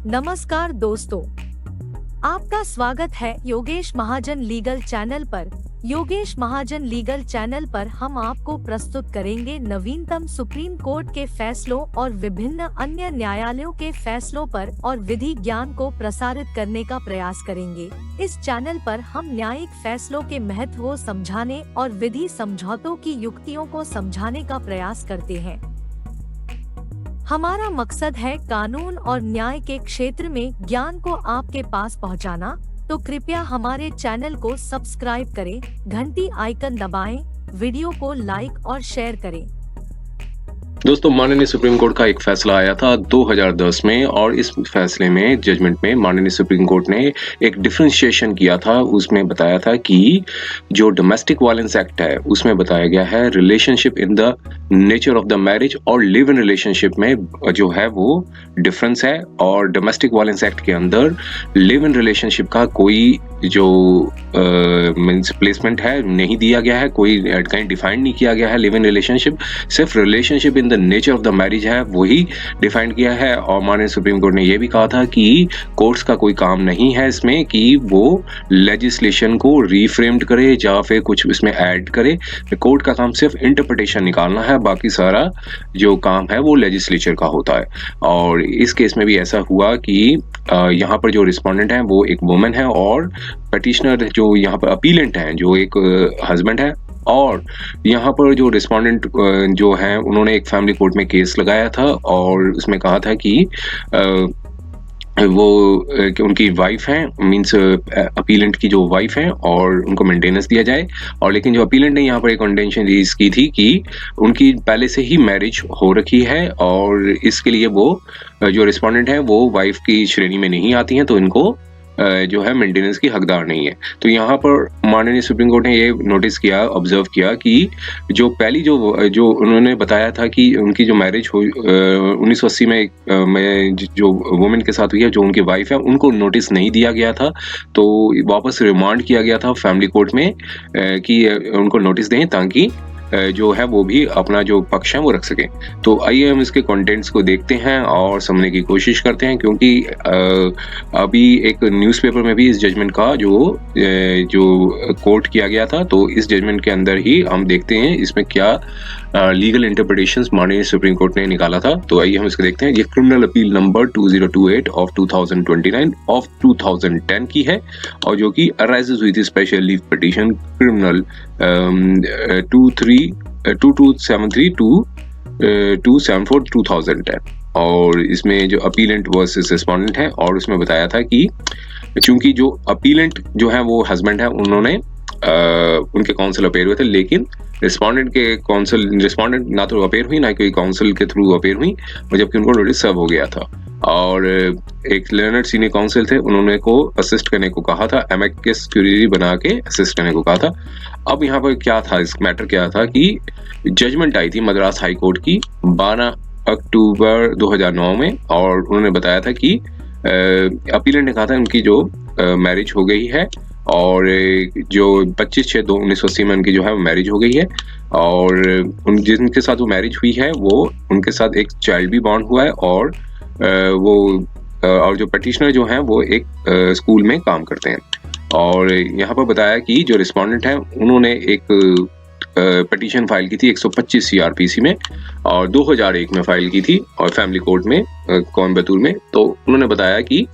नमस्कार दोस्तों, आपका स्वागत है योगेश महाजन लीगल चैनल पर। योगेश महाजन लीगल चैनल पर हम आपको प्रस्तुत करेंगे नवीनतम सुप्रीम कोर्ट के फैसलों और विभिन्न अन्य न्यायालयों के फैसलों पर और विधि ज्ञान को प्रसारित करने का प्रयास करेंगे। इस चैनल पर हम न्यायिक फैसलों के महत्व को समझाने और विधि समझौतों की युक्तियों को समझाने का प्रयास करते हैं। हमारा मकसद है कानून और न्याय के क्षेत्र में ज्ञान को आपके पास पहुंचाना, तो कृपया हमारे चैनल को सब्सक्राइब करें, घंटी आइकन दबाएं, वीडियो को लाइक और शेयर करें। दोस्तों, माननीय सुप्रीम कोर्ट का एक फैसला आया था 2010 में और इस फैसले में जजमेंट में माननीय सुप्रीम कोर्ट ने एक डिफरेंशिएशन किया था। उसमें बताया था कि जो डोमेस्टिक वायलेंस एक्ट है उसमें बताया गया है relationship in the nature of the marriage और लिव इन रिलेशनशिप में जो है वो डिफरेंस है, और डोमेस्टिक वायलेंस एक्ट के अंदर लिव इन रिलेशनशिप का कोई जो मींस प्लेसमेंट है नहीं दिया गया है, कोई कहीं डिफाइन नहीं किया गया है लिव इन रिलेशनशिप। सिर्फ relationship in the nature of the marriage है वही डिफाइन किया है। और माननीय सुप्रीम कोर्ट ने यह भी कहा था कि कोर्ट्स का कोई काम नहीं है इसमें कि वो लेजिस्लेशन को रीफ्रेम्ड करे या फिर कुछ इसमें ऐड करे। कोर्ट का काम सिर्फ इंटरप्रिटेशन निकालना है, बाकी सारा जो काम है वो लेजिस्लेचर का होता है। और इस केस में भी ऐसा हुआ कि यहाँ पर जो रिस्पोंडेंट है वो एक वुमन है और पिटिशनर जो यहाँ पर अपीलेंट है जो एक हस्बैंड है। और यहाँ पर जो रिस्पोंडेंट जो है उन्होंने एक फैमिली कोर्ट में केस लगाया था और उसमें कहा था कि उनकी वाइफ है, मींस अपीलेंट की जो वाइफ है, और उनको मेंटेनेंस दिया जाए। और लेकिन जो अपीलेंट ने यहाँ पर एक कंडीशन रेज की थी कि उनकी पहले से ही मैरिज हो रखी है और इसके लिए वो जो रिस्पोंडेंट है वो वाइफ की श्रेणी में नहीं आती हैं, तो इनको जो है मेंटेनेंस की हकदार नहीं है। तो यहाँ पर माननीय सुप्रीम कोर्ट ने ये नोटिस किया, ऑब्जर्व किया कि जो पहली जो उन्होंने बताया था कि उनकी जो मैरिज हो 1980 में जो वुमेन के साथ हुई है जो उनकी वाइफ है, उनको नोटिस नहीं दिया गया था। तो वापस रिमांड किया गया था फैमिली कोर्ट में कि उनको नोटिस दें ताकि जो है वो भी अपना जो पक्ष है वो रख सके। तो आइए हम इसके कंटेंट्स को देखते हैं और समझने की कोशिश करते हैं, क्योंकि अभी एक न्यूज़पेपर में भी इस जजमेंट का जो कोट किया गया था, तो इस जजमेंट के अंदर ही हम देखते हैं इसमें क्या लीगल इंटरप्रिटेशंस माननीय सुप्रीम कोर्ट ने निकाला था। तो आइए हम इसको देखते हैं। ये criminal appeal number 2028 of 2029 of 2010 की है और जो कि अराइजेस हुई थी स्पेशल लीव पिटीशन क्रिमिनल 2273 274 2010। और इसमें जो अपीलेंट वर्सेस रिस्पोंडेंट है और उसमें बताया था कि चूंकि जो अपीलेंट जो है वो हस्बैंड है, उन्होंने उनके काउंसिल अपेयर हुए थे, लेकिन रिस्पोंडेंट ना तो अपेयर हुई ना कोई काउंसिल के थ्रू अपेयर हुई, और जबकि उनको नोटिस सर्व हो गया था। और एक लर्नड सीनियर काउंसिल थे, उन्होंने को असिस्ट करने को कहा था, एमिकस क्यूरी बना के असिस्ट करने को कहा था। अब यहाँ पर क्या था, इस मैटर क्या था कि जजमेंट आई थी मद्रास हाई कोर्ट की 12 अक्टूबर 2009 में, और उन्होंने बताया था कि अपीलेंट ने कहा था उनकी जो मैरिज हो गई है और जो 25/6/1980 में उनकी जो है मैरिज हो गई है, और जिनके साथ वो मैरिज हुई है वो उनके साथ एक चाइल्ड भी बॉर्न हुआ है, और जो पिटिशनर जो हैं वो एक स्कूल में काम करते हैं। और यहाँ पर बताया कि जो रिस्पोंडेंट हैं उन्होंने एक पिटीशन फाइल की थी 125 CRPC में और 2001 में फाइल की थी और फैमिली कोर्ट में कोयम्बतूर में। तो उन्होंने बताया कि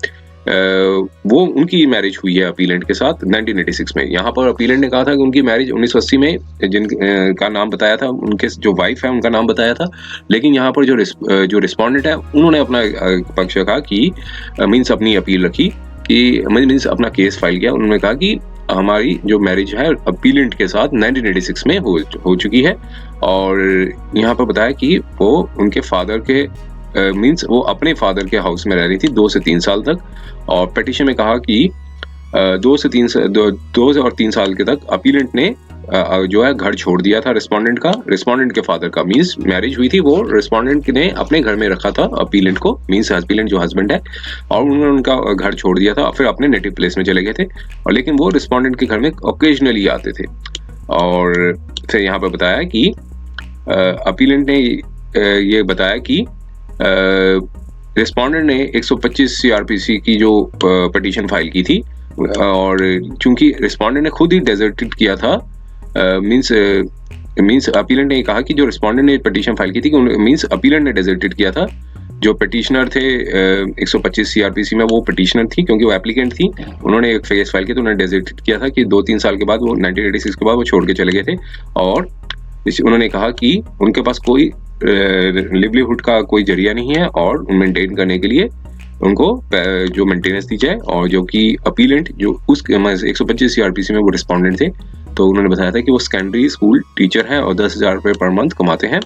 वो उनकी मैरिज हुई है अपीलेंट के साथ 1986 में। यहाँ पर अपीलेंट ने कहा था कि उनकी मैरिज 1980 में जिनका नाम बताया था, उनके जो वाइफ है उनका नाम बताया था, लेकिन यहाँ पर जो रिस्पोंडेंट है उन्होंने अपना पक्ष रखा कि मीन्स अपनी अपील रखी कि मीन्स अपना केस फाइल किया। उन्होंने कहा कि हमारी जो मैरिज है अपीलेंट के साथ 1986 में हो चुकी है, और यहाँ पर बताया कि वो उनके फादर के मीन्स वो अपने फादर के हाउस में रह रही थी 2 से 3 साल तक। और पिटीशन में कहा कि 2 से 3 साल के तक अपीलेंट ने जो है घर छोड़ दिया था रिस्पोंडेंट के फादर का, मीन्स मैरिज हुई थी वो रिस्पोंडेंट ने अपने घर में रखा था अपीलेंट को, मीन्स अपीलेंट जो हस्बैंड है, और उन्होंने उनका घर छोड़ दिया था, फिर अपने नेटिव प्लेस में चले गए थे, और लेकिन वो रिस्पोंडेंट के घर में ओकेजनली आते थे। और फिर यहाँ पर बताया कि अपीलेंट ने ये बताया कि रिस्पोंडेंट ने 125 सीआरपीसी की जो पिटीशन फाइल की थी, और चूंकि रिस्पोंडेंट ने खुद ही डेजर्टेड किया था, मींस अपीलेंट ने कहा कि जो रिस्पोंडेंट ने पिटीशन फाइल की थी, मींस अपीलेंट ने डेजर्टेड किया था। जो पिटीशनर थे 125 सीआरपीसी में, वो पिटीशनर थी क्योंकि वो एप्लीकेंट थी। उन्होंने एक केस फाइल किया तो उन्होंने डेजर्टेड किया था कि 2-3 साल के बाद वो 1986 के बाद वो छोड़ के चले गए थे, और उन्होंने कहा कि उनके पास कोई लिवलीहुड का कोई जरिया नहीं है और मेंटेन करने के लिए उनको जो मेंटेनेंस दी जाए। और जो कि अपीलेंट जो उस 125 सीआरपीसी में वो रिस्पोंडेंट थे, तो उन्होंने बताया था कि वो सेकेंडरी स्कूल टीचर हैं और 10,000 रुपये पर मंथ कमाते हैं,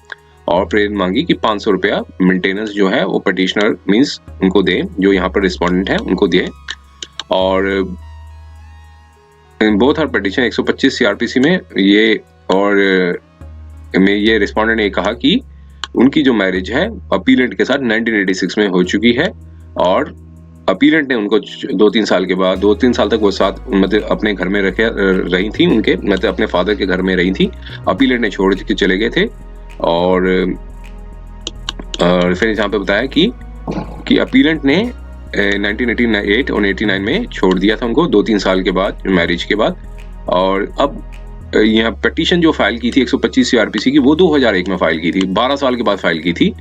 और प्रेरण मांगी कि 500 रुपया मेंटेनेंस जो है वो पिटीशनर मींस उनको दें, जो यहाँ पर रिस्पोंडेंट है उनको दें। और बोथ आर पिटीशन 125 सीआरपीसी में ये, और ये रिस्पोंडेंट ने कहा कि उनकी जो मैरिज है अपीलेंट के साथ 1986 में हो चुकी है, और अपीलेंट ने उनको 2-3 साल के बाद 2-3 साल तक वो साथ मतलब अपने घर में रही थी, उनके मतलब अपने फादर के घर में रही थी। अपीलेंट ने छोड़ के चले गए थे, और फिर यहाँ पे बताया कि अपीलेंट ने 1988 और 89 में छोड़ दिया था उनको 2-3 साल के बाद मैरिज के बाद। और अब यहाँ पिटीशन जो फाइल की थी 125 सीआरपीसी की, वो 2001 में फाइल की थी, 12 साल के बाद फाइल की थी।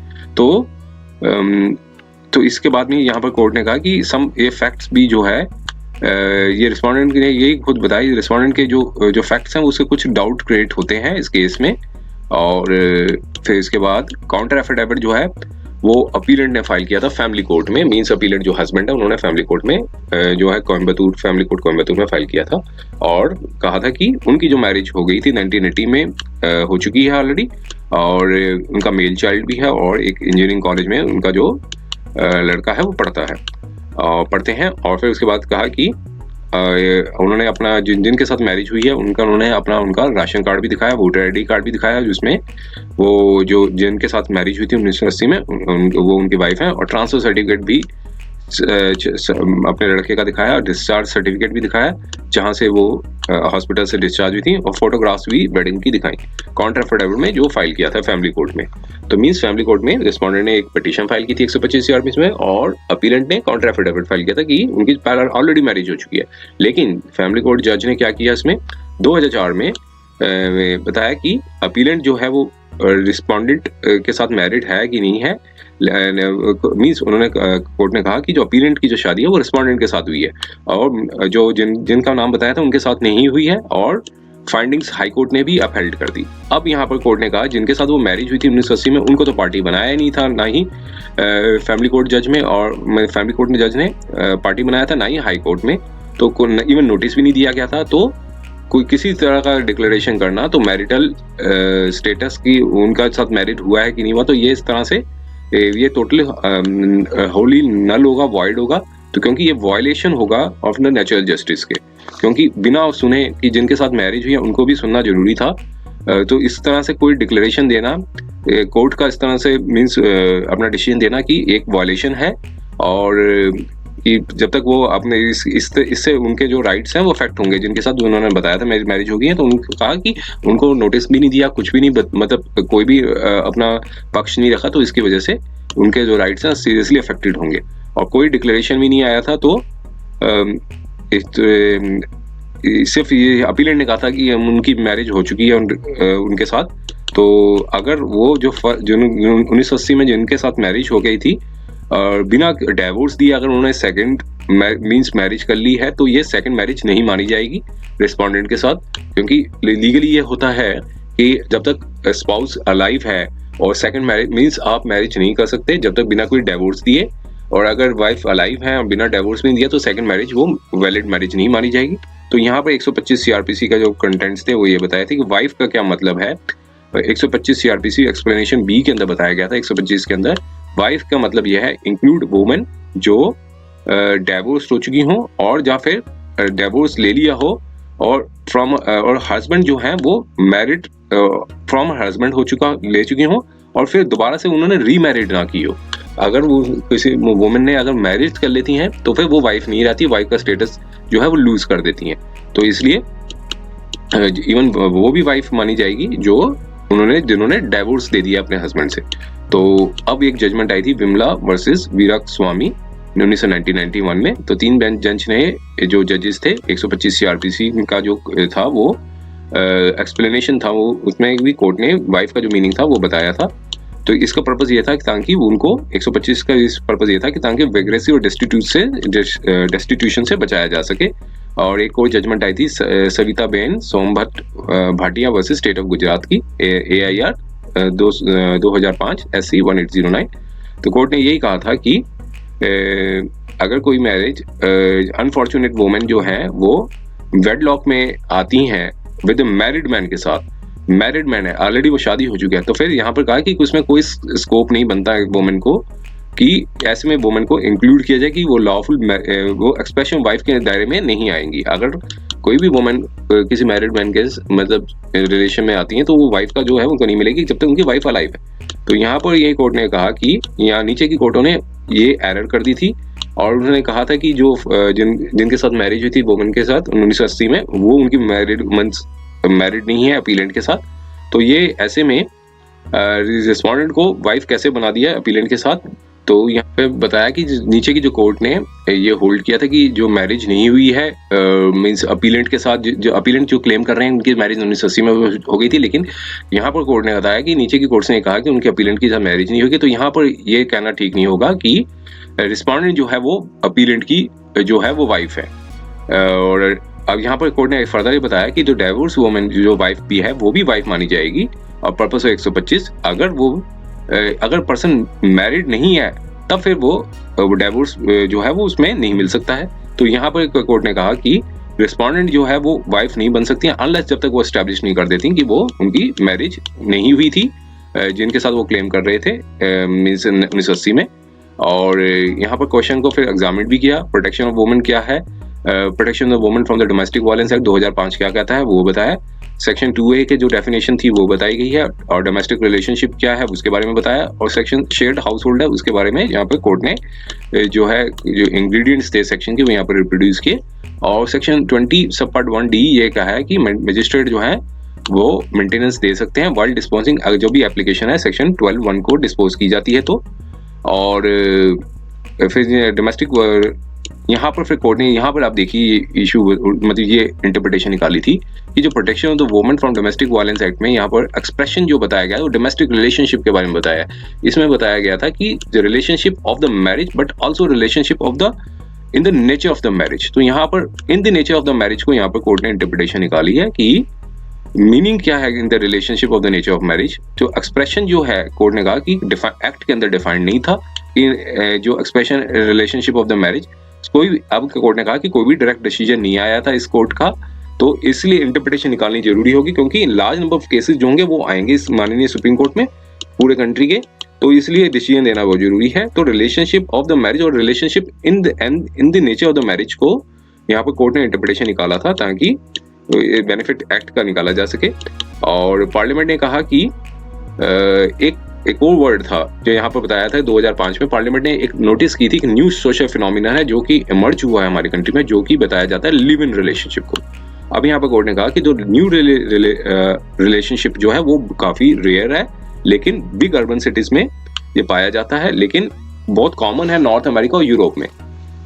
तो इसके बाद में यहाँ पर कोर्ट ने कहा कि सम ये फैक्ट्स भी जो है, ये रिस्पोंडेंट ने यही खुद बताया, रिस्पोंडेंट के जो फैक्ट्स हैं उससे कुछ डाउट क्रिएट होते हैं इस केस में। और फिर इसके बाद काउंटर एफिडेविट जो है वो अपीलेंट ने फाइल किया था फैमिली कोर्ट में, मींस अपीलेंट जो हस्बैंड है उन्होंने फैमिली कोर्ट में जो है कोयम्बतूर, फैमिली कोर्ट कोयम्बतूर में फाइल किया था, और कहा था कि उनकी जो मैरिज हो गई थी 1980 में हो चुकी है ऑलरेडी, और उनका मेल चाइल्ड भी है, और एक इंजीनियरिंग कॉलेज में उनका जो लड़का है वो पढ़ते हैं। और फिर उसके बाद कहा कि उन्होंने अपना जिनके साथ मैरिज हुई है उनका राशन कार्ड भी दिखाया, वोटर आईडी कार्ड भी दिखाया, जिसमें वो जो जिनके साथ मैरिज हुई थी 1980 में वो उनकी वाइफ है, और ट्रांसफर सर्टिफिकेट भी अपने लड़के का दिखाया, और डिस्चार्ज सर्टिफिकेट भी दिखाया जहां से वो हॉस्पिटल से डिस्चार्ज हुई थी, और फोटोग्राफ्स भी वेडिंग की दिखाई काउंटर एफिडेविट में जो फाइल किया था फैमिली कोर्ट में। तो मींस फैमिली कोर्ट में रिस्पोंडेंट ने एक पिटीशन फाइल की थी 125 सीआरपीसी में, और अपीलेंट ने काउंटर एफिडेविट फाइल किया था कि उनकी ऑलरेडी मैरिज हो चुकी है। लेकिन फैमिली कोर्ट जज ने क्या किया इसमें 2004 में बताया कि अपीलेंट जो है वो रिस्पोंडेंट के साथ मैरिड है कि नहीं है। मींस उन्होंने कोर्ट ने कहा कि जो अपीलेंट की जो शादी है वो रिस्पोंडेंट के साथ हुई है, और जो जिनका नाम बताया था उनके साथ नहीं हुई है, और फाइंडिंग्स हाई कोर्ट ने भी अपहेल्ड कर दी। अब यहाँ पर कोर्ट ने कहा जिनके साथ वो मैरिज हुई थी 1980 में उनको तो पार्टी बनाया नहीं था, ना ही फैमिली कोर्ट जज में, और फैमिली कोर्ट में जज ने पार्टी बनाया था, ना ही हाई कोर्ट में, तो इवन नोटिस भी नहीं दिया गया था। तो कोई किसी तरह का डिक्लेरेशन करना, तो मैरिटल स्टेटस की उनका साथ मैरिड हुआ है कि नहीं हुआ, तो ये इस तरह से ये टोटली होली नल होगा, वॉइड होगा, तो क्योंकि ये वायलेशन होगा ऑफ द नेचुरल जस्टिस के, क्योंकि बिना सुने कि जिनके साथ मैरिज हुई है उनको भी सुनना जरूरी था। तो इस तरह से कोई डिक्लेरेशन देना, कोर्ट का इस तरह से मींस अपना डिसीजन देना कि एक वायलेशन है, और कि जब तक वो अपने इससे उनके जो राइट्स हैं वो अफेक्ट होंगे। जिनके साथ उन्होंने बताया था मेरी मैरिज हो गई है, तो उन्होंने कहा कि उनको नोटिस भी नहीं दिया, कुछ भी नहीं, मतलब कोई भी अपना पक्ष नहीं रखा, तो इसकी वजह से उनके जो राइट्स हैं सीरियसली अफेक्टेड होंगे, और कोई डिक्लेरेशन भी नहीं आया था। तो सिर्फ ये अपीलेंट ने कहा था कि उनकी मैरिज हो चुकी है उनके साथ, तो अगर वो जो 1980 में जिनके साथ मैरिज हो गई थी और बिना डिवोर्स दिए अगर उन्होंने सेकंड मींस मैरिज कर ली है, तो ये सेकंड मैरिज नहीं मानी जाएगी रिस्पोंडेंट के साथ, क्योंकि लीगली ये होता है कि जब तक स्पाउस अलाइव है और सेकंड मैरिज मींस आप मैरिज नहीं कर सकते जब तक बिना कोई डिवोर्स दिए, और अगर वाइफ अलाइव है और बिना डिवोर्स नहीं दिया तो सेकंड मैरिज वो वैलिड मैरिज नहीं मानी जाएगी। तो यहाँ पर 125 सीआरपीसी का जो कंटेंट्स थे वो ये बताए थे कि वाइफ का क्या मतलब है। 125 सीआरपीसी एक्सप्लेनेशन बी के अंदर बताया गया था 125 के अंदर, वाइफ का मतलब यह है इंक्लूड वुमेन जो डिवोर्स हो चुकी हो और या फिर डिवोर्स ले लिया हो, और फ्रॉम और हस्बैंड जो है वो मैरिड फ्रॉम हस्बैंड हो ले चुकी हो और फिर दोबारा से उन्होंने रीमैरिड ना की हो। अगर वो किसी वुमेन ने अगर मैरिज कर लेती हैं तो फिर वो वाइफ नहीं रहती, वाइफ का स्टेटस जो है वो लूज कर देती हैं। तो इसलिए इवन वो भी वाइफ मानी जाएगी जो उन्होंने जिन्होंने डाइवोर्स दे दिया अपने हस्बैंड से। तो अब एक जजमेंट आई थी विमला वर्सेस वीरास्वामी 1991 में। तो 3 जज ने, जो जजेस थे, 125 सीआरपीसी का जो था वो एक्सप्लेनेशन था, वो उसमें भी कोर्ट ने वाइफ का जो मीनिंग था वो बताया था। तो इसका पर्पस ये था कि ताकि उनको 125 का इस पर्पस ये था कि ताकि वेग्रेसी और डेस्टिट्यूशन से बचाया जा सके। और एक और जजमेंट आई थी Savita Ben Sombhatt Bhatia versus state of Gujarat की, AIR 2005 SC 1809। तो कोर्ट ने यही कहा था कि अगर कोई मैरिज अनफॉर्चुनेट वुमेन जो है वो वेडलॉक में आती हैं विद मैरिड मैन के साथ, मैरिड मैन है, ऑलरेडी वो शादी हो चुकी है, तो फिर यहाँ पर कहा कि उसमें कोई स्कोप नहीं बनता है वुमेन को कि ऐसे में वुमेन को इंक्लूड किया जाए कि वो लॉफुल वो एक्सप्रेशन वाइफ के दायरे में नहीं आएंगी। अगर कोई भी वुमेन किसी मैरिड मैन के मतलब रिलेशन में आती है तो वो वाइफ का जो है उनको नहीं मिलेगी जब तक उनकी वाइफ अलाइव है। तो यहाँ पर ये कोर्ट ने कहा कि यहाँ नीचे की कोर्टों ने ये एरर कर दी थी और उन्होंने कहा था कि जो जिनके साथ मैरिज हुई थी वुमेन के साथ 1980 में, वो उनकी मैरिड नहीं है अपीलेंट के साथ। तो ये ऐसे में रिस्पोंडेंट को वाइफ कैसे बना दिया अपीलेंट के साथ। तो यहाँ पे बताया कि नीचे की जो कोर्ट ने ये होल्ड किया था कि जो मैरिज नहीं हुई है मींस अपीलेंट के साथ, जो अपीलेंट जो क्लेम कर रहे हैं उनकी मैरिज 1980 में हो गई थी, लेकिन यहाँ पर कोर्ट ने बताया कि नीचे की कोर्ट ने कहा कि उनके अपीलेंट की साथ मैरिज नहीं होगी। तो यहाँ पर ये कहना ठीक नहीं होगा कि रिस्पोंडेंट जो है वो अपीलेंट की जो है वो वाइफ है। और अब यहाँ पर कोर्ट ने फर्दर ये बताया कि जो डाइवोर्स वुमेन जो वाइफ भी है वो भी वाइफ मानी जाएगी और पर्पस ऑफ 125 अगर पर्सन मैरिड नहीं है तब फिर वो डाइवोर्स जो है वो उसमें नहीं मिल सकता है। तो यहाँ पर कोर्ट ने कहा कि रिस्पोंडेंट जो है वो वाइफ नहीं बन सकती अनलेस जब तक वो एस्टैब्लिश नहीं कर देती कि वो उनकी मैरिज नहीं हुई थी जिनके साथ वो क्लेम कर रहे थे 1980 में। और यहाँ पर क्वेश्चन को फिर एग्जामिन भी किया, प्रोटेक्शन ऑफ वुमेन क्या है, protection of women from the domestic violence act 2005 क्या कहता है वो बताया, सेक्शन 2A के जो डेफिनेशन थी वो बताई गई है और डोमेस्टिक रिलेशनशिप क्या है उसके बारे में बताया, और सेक्शन शेयर्ड हाउस होल्ड है उसके बारे में यहाँ पर कोर्ट ने जो है जो इंग्रेडिएंट्स थे सेक्शन के वो यहाँ पर रिप्रोड्यूस किए। और सेक्शन 20 सब पार्ट 1D ये कहा है कि मजिस्ट्रेट जो है वो मेंटेनेंस दे सकते हैं वाइल डिस्पोजिंग, जो भी एप्लीकेशन है सेक्शन 12(1) को डिस्पोज की जाती है। तो और फिर डोमेस्टिक यहाँ पर फिर कोर्ट ने यहाँ पर आप देखिए इशू मतलब ये इंटरप्रिटेशन निकाली थी कि जो protection of the women from domestic violence act में यहाँ पर एक्सप्रेशन जो बताया गया है वो डोमेस्टिक रिलेशनशिप के बारे में बताया। इसमें बताया गया था कि the relationship of the marriage but also relationship of the in the nature of the marriage. तो यहाँ पर in the nature of the marriage को यहाँ पर कोर्ट ने इंटरप्रिटेशन निकाली है कि मीनिंग क्या है in the relationship of the nature of marriage. जो एक्सप्रेशन जो है कोर्ट ने कहा कि एक्ट के अंदर डिफाइंड नहीं था जो expression relationship of the marriage, कोई अब कोर्ट ने कहा कि कोई भी डायरेक्ट डिसीजन नहीं आया था इस कोर्ट का, तो इसलिए इंटरप्रिटेशन निकालनी जरूरी होगी क्योंकि लार्ज नंबर ऑफ केसेस जो होंगे वो आएंगे इस माननीय सुप्रीम कोर्ट में पूरे कंट्री के, तो इसलिए डिसीजन देना बहुत जरूरी है। तो रिलेशनशिप ऑफ द मैरिज और relationship in the nature of the marriage को यहाँ पर कोर्ट ने इंटरप्रिटेशन निकाला था ताकि बेनिफिट एक्ट का निकाला जा सके। और पार्लियामेंट ने कहा कि एक और वर्ड था जो यहाँ पर बताया था 2005 में पार्लियामेंट ने एक नोटिस की थी कि न्यू सोशल फिनोमिना है जो कि इमर्ज हुआ है हमारी कंट्री में, जो कि बताया जाता है लिव इन रिलेशनशिप को। अब यहाँ पर कोर्ट ने कहा कि जो न्यू रिलेशनशिप जो है वो काफी रेयर है लेकिन बिग अर्बन सिटीज में ये पाया जाता है, लेकिन बहुत कॉमन है नॉर्थ अमेरिका और यूरोप में।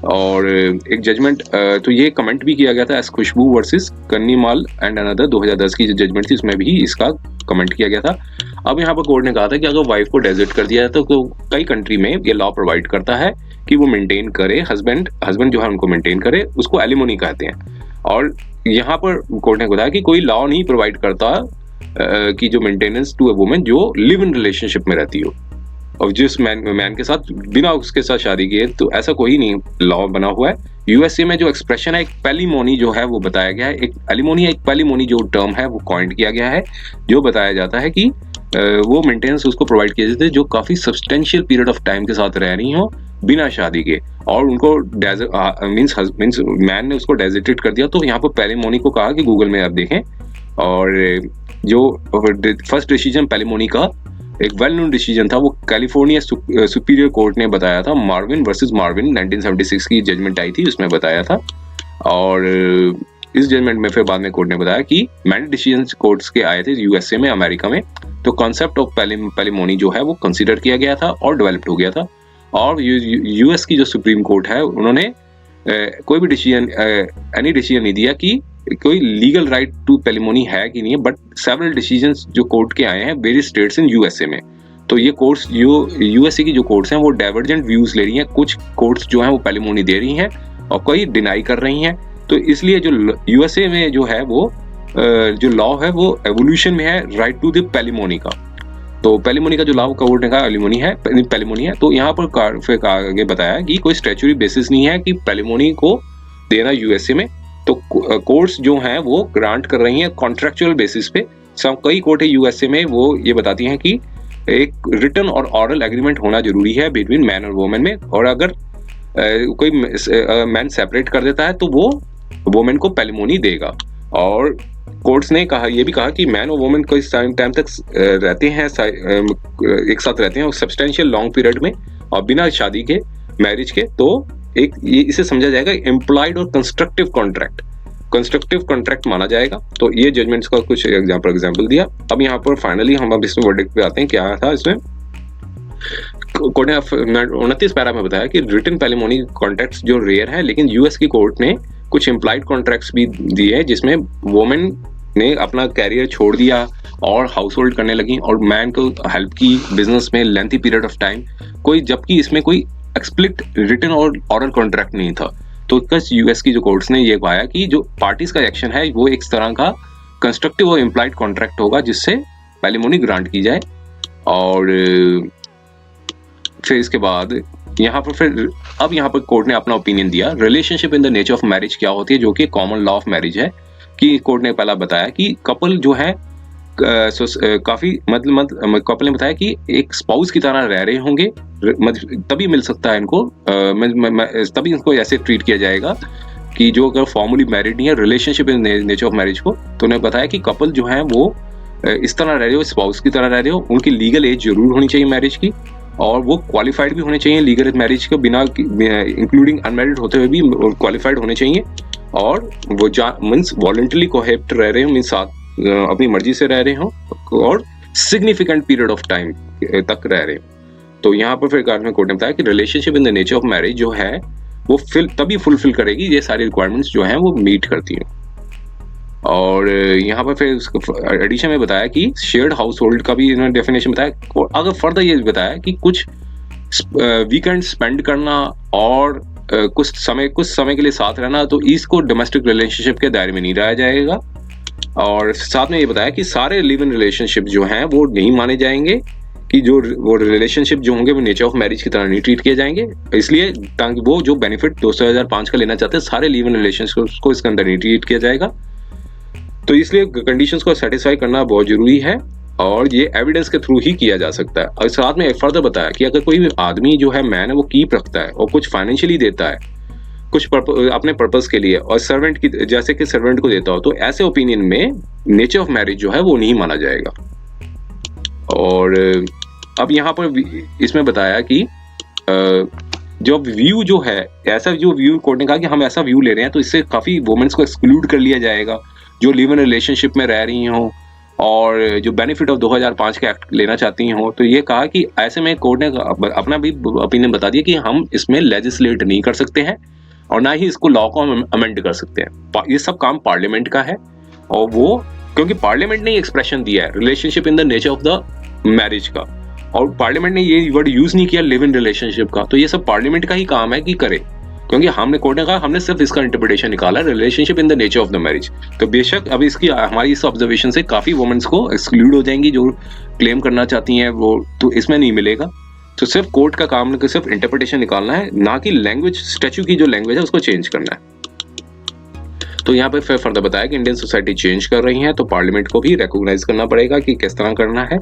और एक जजमेंट तो ये कमेंट भी किया गया था S Khushboo versus Kanniammal and another 2010 की जो जजमेंट थी उसमें भी इसका कमेंट किया गया था। अब यहाँ पर कोर्ट ने कहा था कि अगर वाइफ को डेजर्ट कर दिया जाए तो कई कंट्री में ये लॉ प्रोवाइड करता है कि वो मेंटेन करे, हस्बैंड जो है उनको मेंटेन करे, उसको एलिमोनी कहते हैं। और यहाँ पर कोर्ट ने बताया कि कोई लॉ नहीं प्रोवाइड करता कि जो मेंटेनेंस टू अ वुमेन जो लिव इन रिलेशनशिप में रहती हो और जिस मैन के साथ बिना उसके साथ शादी किए, तो ऐसा कोई नहीं लॉ बना हुआ है। यूएसए में जो एक्सप्रेशन है एक पैलिमोनी जो है वो बताया गया है, एक एलिमोनी एक पैलिमोनी जो टर्म है वो कॉइंड किया गया है, जो बताया जाता है कि वो मेंटेनेंस उसको प्रोवाइड किए जाते हैं जो काफी सब्सटेंशियल पीरियड ऑफ टाइम के साथ रह रही हो बिना शादी के, और उनको मींस मैन ने उसको डेजर्टेड कर दिया। तो यहाँ पर पैलिमोनी को कहा कि गूगल में आप देखें, और जो फर्स्ट डिसीजन पैलिमोनी का एक वेल नोन डिसीजन था वो कैलिफोर्निया सुपीरियर कोर्ट ने बताया था, मार्विन वर्सेस मार्विन 1976 की जजमेंट आई थी उसमें बताया था। और इस जजमेंट में फिर बाद में कोर्ट ने बताया कि मैंने डिसीजन कोर्ट्स के आए थे यूएसए में, अमेरिका में, तो कॉन्सेप्ट ऑफ पैलिमोनी जो है वो कंसीडर किया गया था और डेवलप्ड हो गया था। और यूएस की जो सुप्रीम कोर्ट है उन्होंने कोई भी डिसीजन एनी डिसीजन नहीं दिया कि कोई लीगल राइट टू पैलिमोनी है कि नहीं है, बट सेवरल डिसीजंस जो कोर्ट के आए हैं वेरियस स्टेट्स इन यूएसए में। तो ये कोर्ट्स जो यूएसए की जो कोर्ट्स हैं वो डाइवर्जेंट व्यूज ले रही हैं। कुछ कोर्ट्स जो हैं वो पैलिमोनी दे रही हैं और कई डिनाई कर रही हैं। तो इसलिए जो यूएसए में जो है वो जो लॉ है वो एवोल्यूशन में है राइट टू द पैलिमोनी का। तो पैलिमोनी का जो लॉ कोर्ट ने कहा पैलिमोनी है। तो यहाँ पर फिर आगे बताया कि कोई स्टैच्यूटरी बेसिस नहीं है कि पैलिमोनी को देना यूएसए में। तो कोर्ट्स जो हैं वो ग्रांट कर रही हैं कॉन्ट्रेक्चुअल बेसिस पे। कई कोर्ट है यूएसए में वो ये बताती हैं कि एक रिटन और ऑरल एग्रीमेंट होना जरूरी है बिटवीन मैन और वुमेन में, और अगर कोई मैन सेपरेट कर देता है तो वो वुमेन को पैलिमोनी देगा। और कोर्ट्स ने कहा ये भी कहा कि मैन और वुमेन को इस टाइम तक रहते हैं, एक साथ रहते हैं और सब्सटेंशियल लॉन्ग पीरियड में और बिना शादी के, मैरिज के, तो एक ये इसे समझा जाएगा एम्प्लॉयड और कंस्ट्रक्टिव कॉन्ट्रैक्ट माना जाएगा। तो ये जजमेंट्स का कुछ एग्जांपल दिया। अब यहाँ पर फाइनली हम अब इसमें वर्डिक्ट पे आते हैं। क्या था इसमें? कोर्ट ने 29 पैरा में बताया कि रिटन पैलिमोनी कॉन्ट्रैक्ट्स जो रेयर है, लेकिन यूएस की कोर्ट ने कुछ इम्प्लाइड कॉन्ट्रैक्ट्स भी दिए जिसमें वुमेन ने अपना कैरियर छोड़ दिया और हाउस होल्ड करने लगी और मैन को हेल्प की बिजनेस में लेंथी पीरियड ऑफ टाइम, जबकि इसमें कोई एक्सप्लिसिट रिटन और ऑरल कॉन्ट्रैक्ट नहीं था। तो यूएस की जो कोर्ट्स ने ये पाया कि जो पार्टीज का एक्शन है वो एक तरह का कंस्ट्रक्टिव और इम्प्लाइड कॉन्ट्रैक्ट होगा जिससे पैलिमोनी ग्रांट की जाए। और फिर इसके बाद यहाँ पर कोर्ट ने अपना ओपिनियन दिया relationship in the nature of marriage क्या होती है, जो कि कॉमन लॉ ऑफ मैरिज है। कि कोर्ट ने पहला बताया कि कपल जो है काफी कपल ने बताया कि एक स्पाउस की तरह रह रहे होंगे, तभी मिल सकता है इनको, तभी इनको ऐसे ट्रीट किया जाएगा कि जो अगर फॉर्मली मैरिड नहीं है, relationship in nature of marriage को। तो उन्हें बताया कि कपल जो है वो इस तरह रह रहे हो, स्पाउस की तरह रह रहे हो, उनकी लीगल एज जरूर होनी चाहिए मैरिज की, और वो क्वालिफाइड भी होने चाहिए लीगल मैरिज के बिना, इंक्लूडिंग अनमैरिड होते हुए भी क्वालिफाइड होने चाहिए, और वो मीन्स वॉलंटरली कोहैबिट रह रहे हो, मीन्स साथ अपनी मर्जी से रह रहे हो और सिग्निफिकेंट पीरियड ऑफ टाइम तक रह रहे हो। तो यहाँ पर फिर कोर्ट ने बताया कि relationship in the nature of marriage जो है वो तभी फुलफिल करेगी ये सारी रिक्वायरमेंट्स जो हैं वो मीट करती हैं। और यहाँ पर फिर एडिशन में बताया कि शेयर्ड हाउस होल्ड का भी इन्होंने डेफिनेशन बताया, और अगर फर्दर ये बताया कि कुछ वीकेंड स्पेंड करना और कुछ समय के लिए साथ रहना, तो इसको डोमेस्टिक रिलेशनशिप के दायरे में नहीं लाया जाएगा। और साथ में ये बताया कि सारे लिव इन रिलेशनशिप जो हैं वो नहीं माने जाएंगे, कि जो वो रिलेशनशिप जो होंगे वो नेचर ऑफ मैरिज की तरह नहीं ट्रीट किए जाएंगे, इसलिए ताकि वो जो बेनिफिट 2005 का लेना चाहते हैं सारे लिव इन रिलेशनशिप को इसके अंदर नहीं ट्रीट किया जाएगा। तो इसलिए कंडीशंस को सेटिस्फाई करना बहुत जरूरी है और ये एविडेंस के थ्रू ही किया जा सकता है। और साथ में फर्दर बताया कि अगर कोई आदमी जो है मैन है वो कीप रखता है और कुछ फाइनेंशियली देता है कुछ अपने पर्पस के लिए, और सर्वेंट की जैसे कि सर्वेंट को देता हो, तो ऐसे ओपिनियन में नेचर ऑफ मैरिज जो है वो नहीं माना जाएगा। और अब यहाँ पर इसमें बताया कि जो व्यू जो है, ऐसा जो व्यू कोर्ट ने कहा कि हम ऐसा व्यू ले रहे हैं तो इससे काफी वुमेन्स को एक्सक्लूड कर लिया जाएगा जो लिव इन रिलेशनशिप में रह रही हों और जो बेनिफिट ऑफ 2005 के एक्ट लेना चाहती हों। तो ये कहा कि ऐसे में कोर्ट ने अपना भी ओपिनियन बता दिया कि हम इसमें लेजिस्लेट नहीं कर सकते हैं और ना ही इसको लॉ को हम अमेंड कर सकते हैं। ये सब काम पार्लियामेंट का है, और वो क्योंकि पार्लियामेंट ने एक्सप्रेशन दिया है relationship in the nature of the marriage का, और पार्लियामेंट ने ये वर्ड यूज नहीं किया लिव इन रिलेशनशिप का, तो ये सब पार्लियामेंट का ही काम है कि करे, क्योंकि हमने कोर्ट ने कहा हमने सिर्फ इसका इंटरप्रिटेशन निकाला relationship in the nature of the marriage. तो बेशक अब इसकी हमारी इस ऑब्जर्वेशन से काफी वुमेन्स को एक्सक्लूड हो जाएंगी जो क्लेम करना चाहती हैं, वो तो इसमें नहीं मिलेगा। तो सिर्फ कोर्ट का काम है सिर्फ इंटरप्रिटेशन निकालना है, ना कि लैंग्वेज स्टैच्यू की जो लैंग्वेज है उसको चेंज करना है। तो यहाँ पे फिर फर्दर बताया कि इंडियन सोसाइटी चेंज कर रही है तो पार्लियामेंट को भी रिकॉग्नाइज करना पड़ेगा कि किस तरह करना है,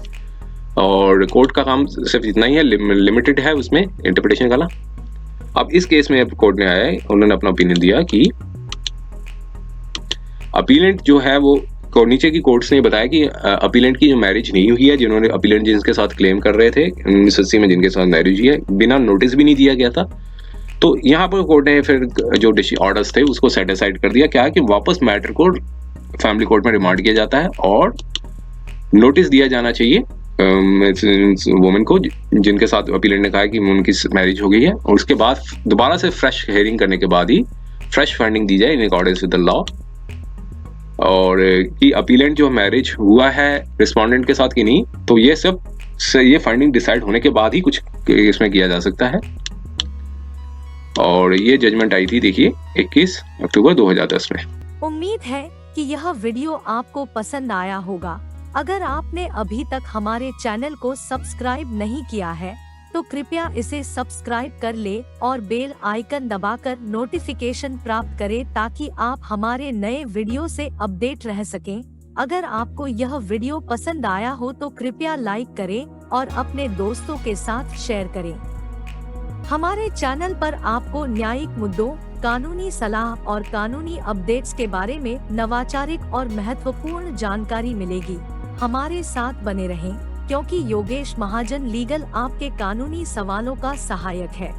और कोर्ट का काम सिर्फ इतना ही है, लिमिटेड है उसमें इंटरप्रिटेशन निकालना। अब इस केस में कोर्ट ने आया है, उन्होंने अपना ओपिनियन दिया कि अपीलेंट जो है वो नीचे की कोर्ट्स ने बताया कि अपीलेंट की जो मैरिज नहीं हुई है, जिन्होंने अपीलेंट जिनके साथ क्लेम कर रहे थे 1980 में जिनके साथ मैरिज हुई है, बिना नोटिस भी नहीं दिया गया था। तो यहाँ पर कोर्ट ने फिर जो ऑर्डर्स थे उसको सेट असाइड कर दिया, क्या है कि वापस मैटर को फैमिली कोर्ट में रिमांड किया जाता है और नोटिस दिया जाना चाहिए वुमेन को जिनके साथ अपीलेंट ने कहा है कि उनकी मैरिज हो गई है, और उसके बाद दोबारा से फ्रेश हेयरिंग करने के बाद ही फ्रेश फंडिंग दी जाए in accordance with the law, और कि अपीलेंट जो मैरिज हुआ है रिस्पोंडेंट के साथ कि नहीं, तो ये सब ये फंडिंग डिसाइड होने के बाद ही कुछ इसमें किया जा सकता है। और ये जजमेंट आई थी देखिए 21 अक्टूबर 2010 में। उम्मीद है कि यह वीडियो आपको पसंद आया होगा। अगर आपने अभी तक हमारे चैनल को सब्सक्राइब नहीं किया है तो कृपया इसे सब्सक्राइब कर ले और बेल आइकन दबाकर नोटिफिकेशन प्राप्त करें ताकि आप हमारे नए वीडियो से अपडेट रह सकें। अगर आपको यह वीडियो पसंद आया हो तो कृपया लाइक करें और अपने दोस्तों के साथ शेयर करें। हमारे चैनल पर आपको न्यायिक मुद्दों, कानूनी सलाह और कानूनी अपडेट्स के बारे में नवाचारिक और महत्वपूर्ण जानकारी मिलेगी। हमारे साथ बने रहें, क्योंकि योगेश महाजन लीगल आपके कानूनी सवालों का सहायक है।